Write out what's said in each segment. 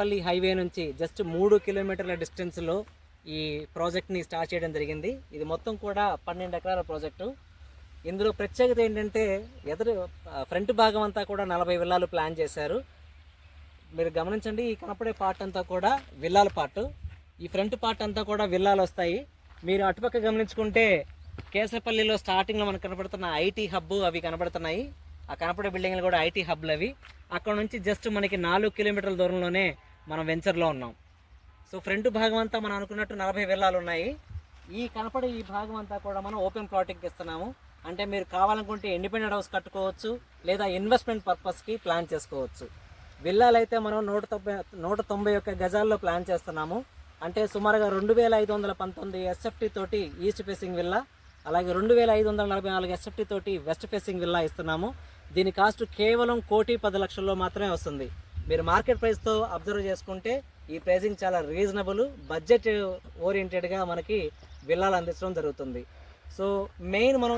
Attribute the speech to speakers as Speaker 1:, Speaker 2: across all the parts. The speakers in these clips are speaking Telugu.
Speaker 1: పల్లి హైవే నుంచి జస్ట్ 3 కిలోమీటర్ల డిస్టెన్స్లో ఈ ప్రాజెక్ట్ని స్టార్ట్ చేయడం జరిగింది. ఇది మొత్తం కూడా 12 ఎకరాల ప్రాజెక్టు. ఇందులో ప్రత్యేకత ఏంటంటే ఫ్రంట్ భాగం అంతా కూడా 40 విల్లాలు ప్లాన్ చేశారు. మీరు గమనించండి, ఈ కనపడే పార్ట్ అంతా కూడా విల్లాల పార్ట్. ఈ ఫ్రంట్ పార్ట్ అంతా కూడా విల్లాలు వస్తాయి. మీరు అటుపక్క గమనించుకుంటే కేశపల్లిలో స్టార్టింగ్లో మనకు కనపడుతున్న ఐటీ హబ్ అవి కనబడుతున్నాయి. ఆ కనపడే బిల్డింగ్లు కూడా ఐటీ హబ్లు అవి. అక్కడ నుంచి జస్ట్ మనకి 4 కిలోమీటర్ల దూరంలోనే మనం వెంచర్లో ఉన్నాం. సో ఫ్రంట్ భాగం అంతా మనం అనుకున్నట్టు 40 విల్లాలు ఉన్నాయి. ఈ కనపడే ఈ భాగం అంతా కూడా మనం ఓపెన్ ప్లాటింగ్కి ఇస్తున్నాము. అంటే మీరు కావాలనుకుంటే ఇండిపెండెంట్ హౌస్ కట్టుకోవచ్చు, లేదా ఇన్వెస్ట్మెంట్ పర్పస్కి ప్లాన్ చేసుకోవచ్చు. విల్లాలు అయితే మనం 191 గజాల్లో ప్లాన్ చేస్తున్నాము. అంటే సుమారుగా 2519 ఎస్ఎఫ్టీ తోటి ఈస్ట్ ఫేసింగ్ విల్లా, అలాగే 2544 ఎస్ఎఫ్టీ తోటి వెస్ట్ ఫేసింగ్ విల్లా ఇస్తున్నాము. దీని కాస్ట్ కేవలం 1,10,00,000 మాత్రమే వస్తుంది. మీరు మార్కెట్ ప్రైస్తో అబ్జర్వ్ చేసుకుంటే ఈ ప్రైసింగ్ చాలా రీజనబుల్, బడ్జెట్ ఓరియంటెడ్గా మనకి విల్లాలు అందించడం జరుగుతుంది. సో మెయిన్ మనం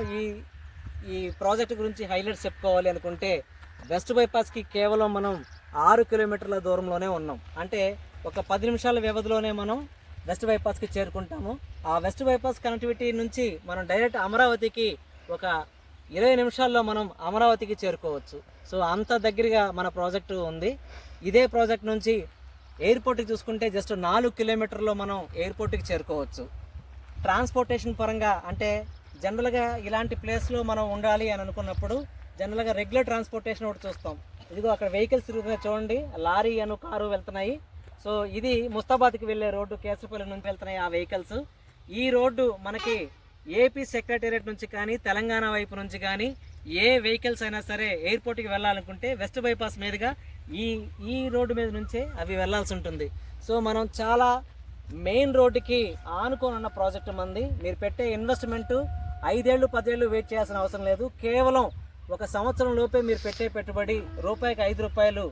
Speaker 1: ఈ ప్రాజెక్ట్ గురించి హైలైట్స్ చెప్పుకోవాలి అనుకుంటే, వెస్ట్ బైపాస్కి కేవలం మనం 6 కిలోమీటర్ల దూరంలోనే ఉన్నాం. అంటే ఒక 10 నిమిషాల వ్యవధిలోనే మనం వెస్ట్ బైపాస్కి చేరుకుంటాము. ఆ వెస్ట్ బైపాస్ కనెక్టివిటీ నుంచి మనం డైరెక్ట్ అమరావతికి ఒక 20 నిమిషాల్లో మనం అమరావతికి చేరుకోవచ్చు. సో అంత దగ్గరగా మన ప్రాజెక్టు ఉంది. ఇదే ప్రాజెక్ట్ నుంచి ఎయిర్పోర్ట్కి చూసుకుంటే జస్ట్ 4 కిలోమీటర్లో మనం ఎయిర్పోర్ట్కి చేరుకోవచ్చు. ట్రాన్స్పోర్టేషన్ పరంగా అంటే జనరల్గా ఇలాంటి ప్లేస్లో మనం ఉండాలి అని అనుకున్నప్పుడు జనరల్గా రెగ్యులర్ ట్రాన్స్పోర్టేషన్ ఒకటి చూస్తాం. ఇదిగో అక్కడ వెహికల్స్ తిరుగుతున్నాయి చూడండి, లారీ అను కారు వెళ్తున్నాయి. సో ఇది ముస్తాబాద్కి వెళ్ళే రోడ్డు, కేసరపల్లి నుంచి వెళ్తున్నాయి ఆ వెహికల్స్. ఈ రోడ్డు మనకి ఏపీ సెక్రటేరియట్ నుంచి కానీ తెలంగాణ వైపు నుంచి కానీ ఏ వెహికల్స్ అయినా సరే ఎయిర్పోర్ట్కి వెళ్ళాలనుకుంటే వెస్ట్ బైపాస్ మీదుగా ఈ రోడ్డు మీద నుంచే అవి వెళ్ళాల్సి ఉంటుంది. సో మనం చాలా మెయిన్ రోడ్డుకి ఆనుకొని ఉన్న ప్రాజెక్టు మంది. మీరు పెట్టే ఇన్వెస్ట్మెంటు 5 ఏళ్ళు 10 ఏళ్ళు వెయిట్ చేయాల్సిన అవసరం లేదు. కేవలం 1 సంవత్సరం లోపే మీరు పెట్టే పెట్టుబడి రూపాయికి 5 రూపాయలు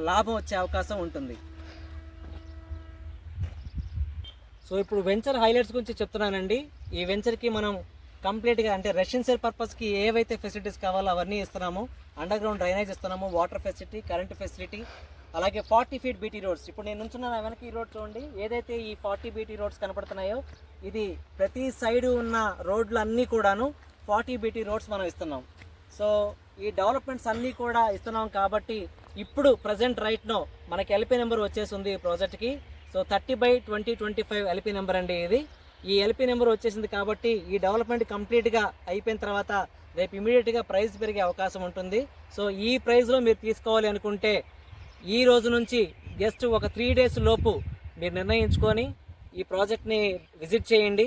Speaker 1: లాభం వచ్చే అవకాశం ఉంటుంది. సో ఇప్పుడు వెంచర్ హైలైట్స్ గురించి చెప్తున్నానండి. ఈ వెంచర్కి మనం కంప్లీట్గా అంటే రెసిడెన్షియల్ పర్పస్కి ఏవైతే ఫెసిలిటీస్ కావాలో అవన్నీ ఇస్తున్నాము. అండర్ గ్రౌండ్ డ్రైనేజ్ ఇస్తున్నాము, వాటర్ ఫెసిలిటీ, కరెంట్ ఫెసిలిటీ, అలాగే 40 ఫీట్ బీటీ రోడ్స్. ఇప్పుడు నేను నుంచున్న వెనక ఈ రోడ్ చూడండి, ఏదైతే ఈ 40 బీటీ రోడ్స్ కనపడుతున్నాయో ఇది ప్రతి సైడు ఉన్న రోడ్లు అన్నీ కూడాను 40 బీటీ రోడ్స్ మనం ఇస్తున్నాం. సో ఈ డెవలప్మెంట్స్ అన్నీ కూడా ఇస్తున్నాం కాబట్టి ఇప్పుడు ప్రజెంట్ రైట్నో మనకి ఎల్పీ నెంబర్ వచ్చేసింది ఈ ప్రాజెక్ట్కి. సో 30/2025 ఎల్పీ నెంబర్ అండి ఇది. ఈ ఎల్పీ నెంబర్ వచ్చేసింది కాబట్టి ఈ డెవలప్మెంట్ కంప్లీట్గా అయిపోయిన తర్వాత రేపు ఇమీడియట్గా ప్రైస్ పెరిగే అవకాశం ఉంటుంది. సో ఈ ప్రైస్లో మీరు తీసుకోవాలి అనుకుంటే ఈ రోజు నుంచి జస్ట్ ఒక 3 డేస్ లోపు మీరు నిర్ణయించుకొని ఈ ప్రాజెక్ట్ని విజిట్ చేయండి.